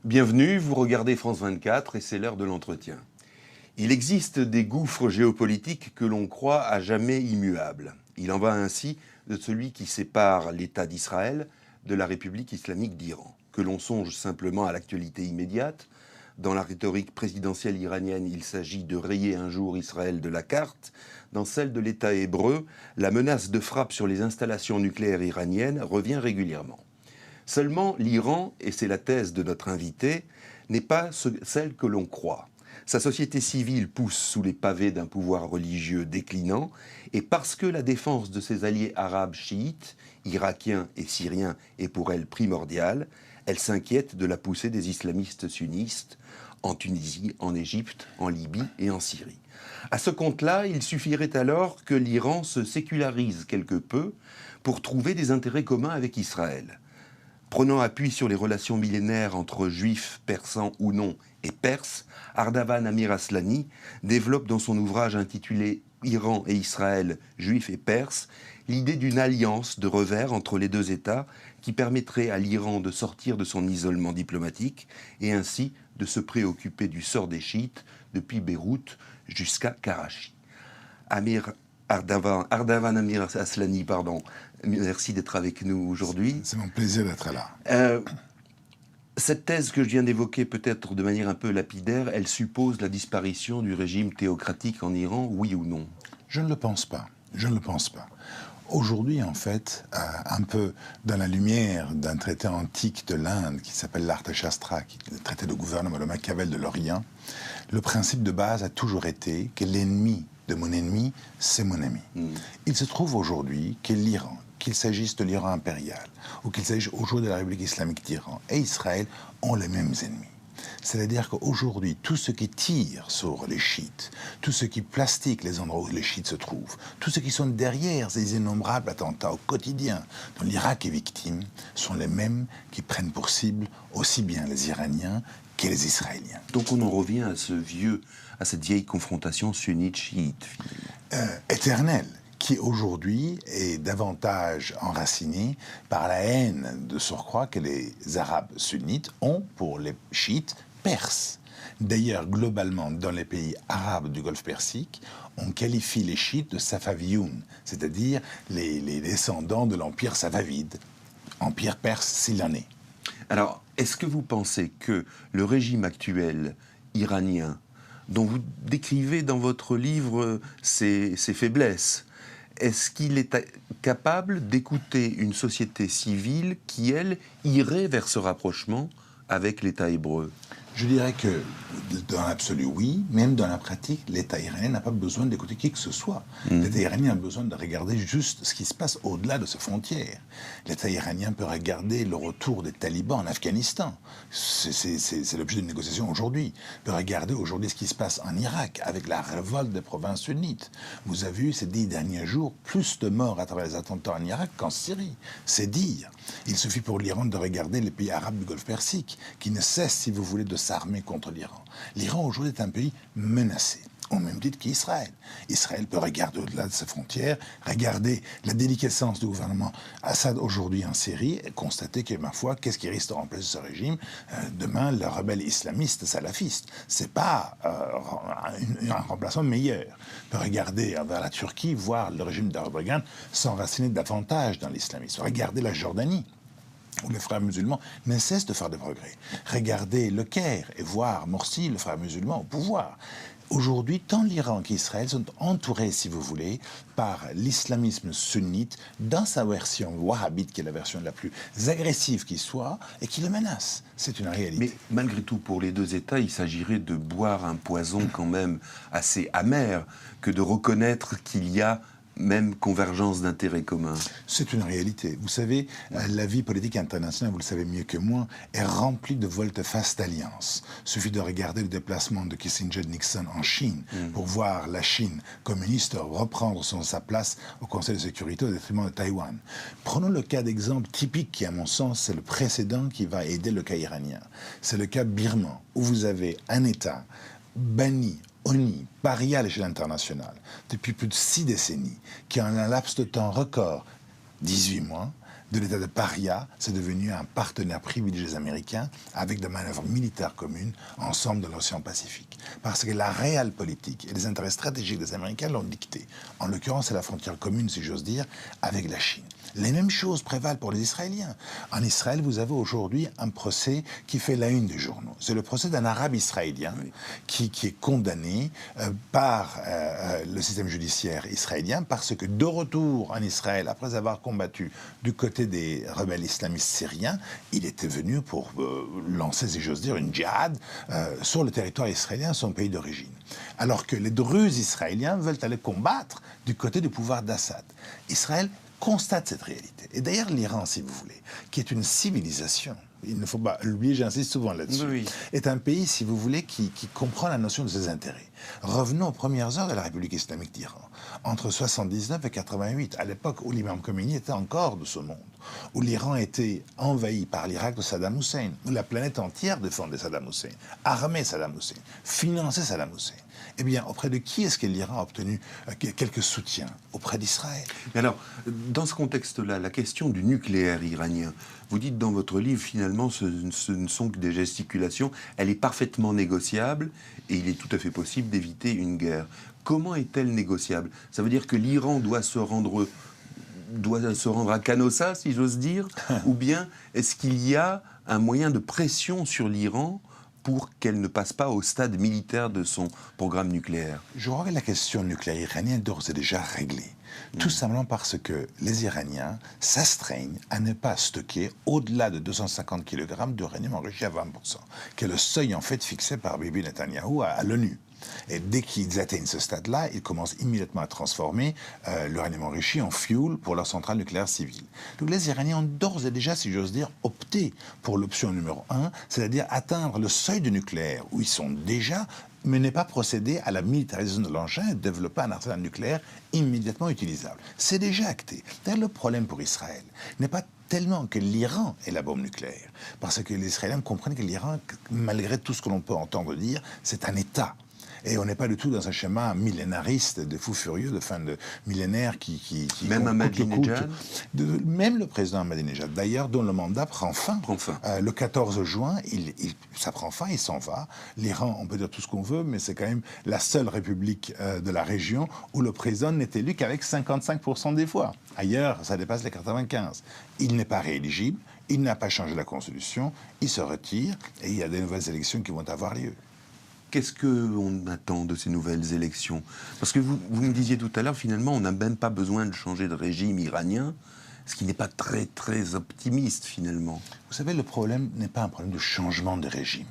Bienvenue, vous regardez France 24 et c'est l'heure de l'entretien. Il existe des gouffres géopolitiques que l'on croit à jamais immuables. Il en va ainsi de celui qui sépare l'État d'Israël de la République islamique d'Iran. Que l'on songe simplement à l'actualité immédiate, dans la rhétorique présidentielle iranienne, il s'agit de rayer un jour Israël de la carte. Dans celle de l'État hébreu, la menace de frappe sur les installations nucléaires iraniennes revient régulièrement. Seulement, l'Iran, et c'est la thèse de notre invité, n'est pas celle que l'on croit. Sa société civile pousse sous les pavés d'un pouvoir religieux déclinant, et parce que la défense de ses alliés arabes chiites, irakiens et syriens, est pour elle primordiale, elle s'inquiète de la poussée des islamistes sunnistes en Tunisie, en Égypte, en Libye et en Syrie. À ce compte-là, il suffirait alors que l'Iran se sécularise quelque peu pour trouver des intérêts communs avec Israël. Prenant appui sur les relations millénaires entre juifs, persans ou non, et perses, Ardavan Amir Aslani développe dans son ouvrage intitulé « Iran et Israël, juifs et perses » l'idée d'une alliance de revers entre les deux États qui permettrait à l'Iran de sortir de son isolement diplomatique et ainsi de se préoccuper du sort des chiites depuis Beyrouth jusqu'à Karachi. Ardavan Amir Aslani, merci d'être avec nous aujourd'hui. C'est mon plaisir d'être là. Cette thèse que je viens d'évoquer, peut-être de manière un peu lapidaire, elle suppose la disparition du régime théocratique en Iran, oui ou non? Je ne le pense pas. Je ne le pense pas. Aujourd'hui, en fait, un peu dans la lumière d'un traité antique de l'Inde qui s'appelle l'Arthashastra, qui est le traité de gouvernement, le Machiavel de l'Orient, le principe de base a toujours été que l'ennemi de mon ennemi, c'est mon ami. Il se trouve aujourd'hui que l'Iran, qu'il s'agisse de l'Iran impérial ou qu'il s'agisse aujourd'hui de la République islamique d'Iran et Israël, ont les mêmes ennemis. C'est-à-dire qu'aujourd'hui, tout ce qui tire sur les chiites, tout ce qui plastique les endroits où les chiites se trouvent, tous ceux qui sont derrière ces innombrables attentats au quotidien dont l'Irak est victime, sont les mêmes qui prennent pour cible aussi bien les Iraniens que les Israéliens. Donc on en revient à cette vieille confrontation sunnite-chiite, finalement. Éternelle, qui aujourd'hui est davantage enracinée par la haine de surcroît que les Arabes sunnites ont pour les chiites perses. D'ailleurs, globalement, dans les pays arabes du Golfe Persique, on qualifie les chiites de Safaviyoun, c'est-à-dire les descendants de l'empire safavide, empire perse s'il en est. Alors, est-ce que vous pensez que le régime actuel iranien, dont vous décrivez dans votre livre ses faiblesses, est-ce qu'il est capable d'écouter une société civile qui, elle, irait vers ce rapprochement avec l'État hébreu? Je dirais que, dans l'absolu, oui. Même dans la pratique, l'État iranien n'a pas besoin d'écouter qui que ce soit. L'État iranien a besoin de regarder juste ce qui se passe au-delà de ses frontières. L'État iranien peut regarder le retour des talibans en Afghanistan. C'est l'objet d'une négociation aujourd'hui. Il peut regarder aujourd'hui ce qui se passe en Irak avec la révolte des provinces sunnites. Vous avez vu ces 10 derniers jours plus de morts à travers les attentats en Irak qu'en Syrie. C'est dire. Il suffit pour l'Iran de regarder les pays arabes du Golfe Persique qui ne cessent, si vous voulez, de s'armer contre l'Iran. L'Iran aujourd'hui est un pays menacé, au même titre qu'Israël. Israël peut regarder au-delà de ses frontières, regarder la déliquescence du gouvernement Assad aujourd'hui en Syrie et constater que, ma foi, qu'est-ce qui risque de remplacer ce régime? Demain, le rebelle islamiste salafiste. C'est pas un remplaçant meilleur. On peut regarder vers la Turquie, voir le régime d'Erdogan s'enraciner davantage dans l'islamisme. Regardez la Jordanie, où les frères musulmans ne cessent de faire des progrès. Regardez le Caire et voir Morsi, le frère musulman, au pouvoir. Aujourd'hui, tant l'Iran qu'Israël sont entourés, si vous voulez, par l'islamisme sunnite dans sa version wahhabite, qui est la version la plus agressive qui soit, et qui le menace. C'est une réalité. Mais malgré tout, pour les deux États, il s'agirait de boire un poison quand même assez amer que de reconnaître qu'il y a même convergence d'intérêts communs. C'est une réalité. Vous savez, la vie politique internationale, vous le savez mieux que moi, est remplie de volte-face d'alliances. Il suffit de regarder le déplacement de Kissinger-Nixon en Chine pour voir la Chine communiste reprendre sa place au Conseil de sécurité au détriment de Taïwan. Prenons le cas d'exemple typique qui, à mon sens, c'est le précédent qui va aider le cas iranien. C'est le cas birman, où vous avez un État banni, honni, paria à l'échelle internationale depuis plus de 6 décennies, qui en un laps de temps record, 18 mois, de l'état de paria, c'est devenu un partenaire privilégié des Américains avec des manœuvres militaires communes ensemble de l'océan Pacifique. Parce que la réelle politique et les intérêts stratégiques des Américains l'ont dicté. En l'occurrence, c'est la frontière commune, si j'ose dire, avec la Chine. Les mêmes choses prévalent pour les Israéliens. En Israël, vous avez aujourd'hui un procès qui fait la une des journaux. C'est le procès d'un arabe israélien qui est condamné par le système judiciaire israélien parce que de retour en Israël, après avoir combattu du côté des rebelles islamistes syriens, il était venu pour lancer, si j'ose dire, une djihad sur le territoire israélien, son pays d'origine. Alors que les Druzes israéliens veulent aller combattre du côté du pouvoir d'Assad. Israël constate cette réalité. Et d'ailleurs, l'Iran, si vous voulez, qui est une civilisation, il ne faut pas l'oublier, j'insiste souvent là-dessus, est un pays, si vous voulez, qui comprend la notion de ses intérêts. Revenons aux premières heures de la République islamique d'Iran, entre 79 et 88, à l'époque où l'imam Khomeini était encore de ce monde, où l'Iran était envahi par l'Irak de Saddam Hussein, où la planète entière défendait Saddam Hussein, armait Saddam Hussein, finançait Saddam Hussein. Eh bien, auprès de qui est-ce que l'Iran a obtenu quelques soutiens? Auprès d'Israël. Alors, dans ce contexte-là, la question du nucléaire iranien, vous dites dans votre livre, finalement, ce ne sont que des gesticulations, elle est parfaitement négociable et il est tout à fait possible d'éviter une guerre. Comment est-elle négociable? Ça veut dire que l'Iran doit se rendre à Canossa, si j'ose dire, ou bien est-ce qu'il y a un moyen de pression sur l'Iran pour qu'elle ne passe pas au stade militaire de son programme nucléaire? Je crois que la question nucléaire iranienne est d'ores et déjà réglée. Tout simplement parce que les Iraniens s'astreignent à ne pas stocker au-delà de 250 kg d'uranium enrichi à 20%, qui est le seuil en fait fixé par Bibi Netanyahou à l'ONU. Et dès qu'ils atteignent ce stade-là, ils commencent immédiatement à transformer l'uranium enrichi en fuel pour leur centrale nucléaire civile. Donc les Iraniens ont d'ores et déjà, si j'ose dire, opté pour l'option numéro 1, c'est-à-dire atteindre le seuil du nucléaire où ils sont déjà, mais ne pas procéder à la militarisation de l'engin et développer un arsenal nucléaire immédiatement utilisable. C'est déjà acté. D'ailleurs, le problème pour Israël n'est pas tellement que l'Iran ait la bombe nucléaire, parce que les Israéliens comprennent que l'Iran, malgré tout ce que l'on peut entendre dire, c'est un État. Et on n'est pas du tout dans un schéma millénariste de fous furieux de fin de millénaire qui même Ahmadinejad, même le président Ahmadinejad, d'ailleurs, dont le mandat prend fin. Le 14 juin, ça prend fin, il s'en va. L'Iran, on peut dire tout ce qu'on veut, mais c'est quand même la seule république de la région où le président n'est élu qu'avec 55% des voix. Ailleurs, ça dépasse les 95. Il n'est pas rééligible, il n'a pas changé la Constitution, il se retire et il y a des nouvelles élections qui vont avoir lieu. Qu'est-ce qu'on attend de ces nouvelles élections? Parce que vous me disiez tout à l'heure, finalement, on n'a même pas besoin de changer de régime iranien, ce qui n'est pas très, très optimiste, finalement. Vous savez, le problème n'est pas un problème de changement de régime.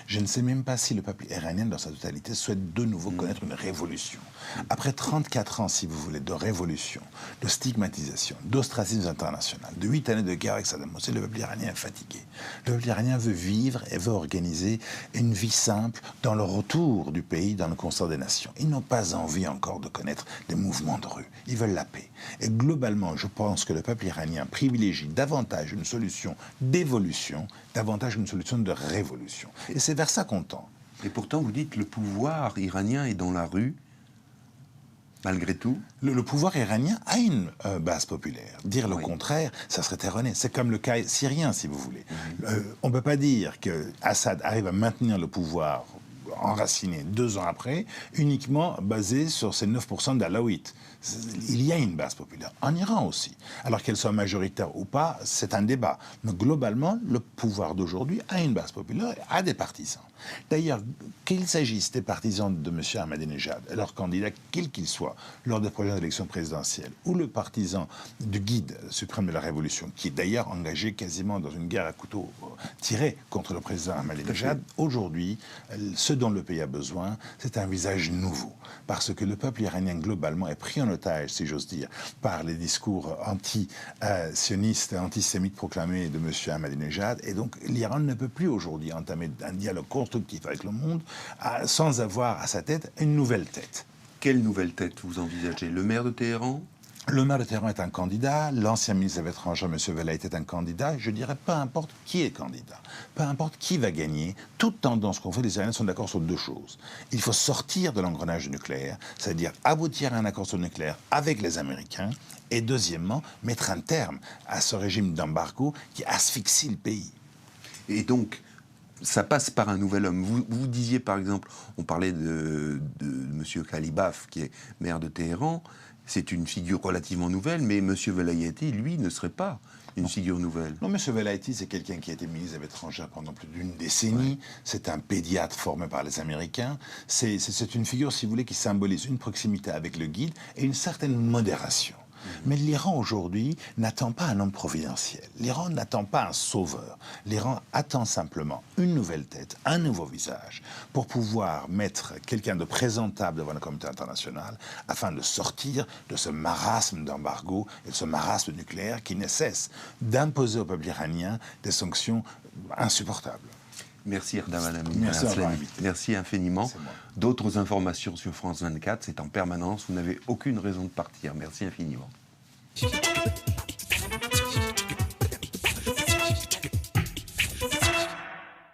Je ne sais même pas si le peuple iranien, dans sa totalité, souhaite de nouveau connaître une révolution. Après 34 ans, si vous voulez, de révolution, de stigmatisation, d'ostracisme international, de 8 années de guerre avec Saddam Hussein, le peuple iranien est fatigué. Le peuple iranien veut vivre et veut organiser une vie simple dans le retour du pays, dans le concert des nations. Ils n'ont pas envie encore de connaître des mouvements de rue. Ils veulent la paix. Et globalement, je pense que le peuple iranien privilégie davantage une solution d'évolution, davantage une solution de révolution. Et c'est vers ça qu'on tend. Et pourtant, vous dites que le pouvoir iranien est dans la rue, malgré tout. Le pouvoir iranien a une base populaire. Dire le contraire, ça serait erroné. C'est comme le cas syrien, si vous voulez. On ne peut pas dire qu'Assad arrive à maintenir le pouvoir enraciné 2 ans après, uniquement basé sur ces 9% d'alaouites. Il y a une base populaire. En Iran aussi. Alors qu'elle soit majoritaire ou pas, c'est un débat. Mais globalement, le pouvoir d'aujourd'hui a une base populaire, a des partisans. D'ailleurs, qu'il s'agisse des partisans de M. Ahmadinejad, leur candidat, quel qu'il soit, lors des prochaines élections présidentielles, ou le partisan du guide suprême de la Révolution, qui est d'ailleurs engagé quasiment dans une guerre à couteau tiré contre le président Ahmadinejad, aujourd'hui, ce dont le pays a besoin, c'est un visage nouveau. Parce que le peuple iranien, globalement, est pris en otage, si j'ose dire, par les discours anti-sionistes, antisémites proclamés de M. Ahmadinejad. Et donc, l'Iran ne peut plus aujourd'hui entamer un dialogue constructif avec le monde sans avoir à sa tête une nouvelle tête. Quelle nouvelle tête vous envisagez? Le maire de Téhéran? Le maire de Téhéran est un candidat, l'ancien ministre des Affaires étrangères, M. Velaït, est un candidat. Je dirais, peu importe qui est candidat, peu importe qui va gagner, toute tendance qu'on fait, les Iraniens sont d'accord sur deux choses. Il faut sortir de l'engrenage nucléaire, c'est-à-dire aboutir à un accord sur le nucléaire avec les Américains, et deuxièmement, mettre un terme à ce régime d'embargo qui asphyxie le pays. Et donc, ça passe par un nouvel homme. Vous disiez, par exemple, on parlait de M. Khalibaf, qui est maire de Téhéran. C'est une figure relativement nouvelle, mais M. Velayati, lui, ne serait pas une figure nouvelle. Non, M. Velayati, c'est quelqu'un qui a été ministre des Affaires étrangères pendant plus d'une décennie. Ouais. C'est un pédiatre formé par les Américains. C'est une figure, si vous voulez, qui symbolise une proximité avec le guide et une certaine modération. Mais l'Iran aujourd'hui n'attend pas un homme providentiel. L'Iran n'attend pas un sauveur. L'Iran attend simplement une nouvelle tête, un nouveau visage, pour pouvoir mettre quelqu'un de présentable devant la communauté internationale afin de sortir de ce marasme d'embargo et de ce marasme nucléaire qui ne cesse d'imposer au peuple iranien des sanctions insupportables. Merci Erdem Alamine. Merci infiniment. D'autres informations sur France 24, c'est en permanence. Vous n'avez aucune raison de partir. Merci infiniment.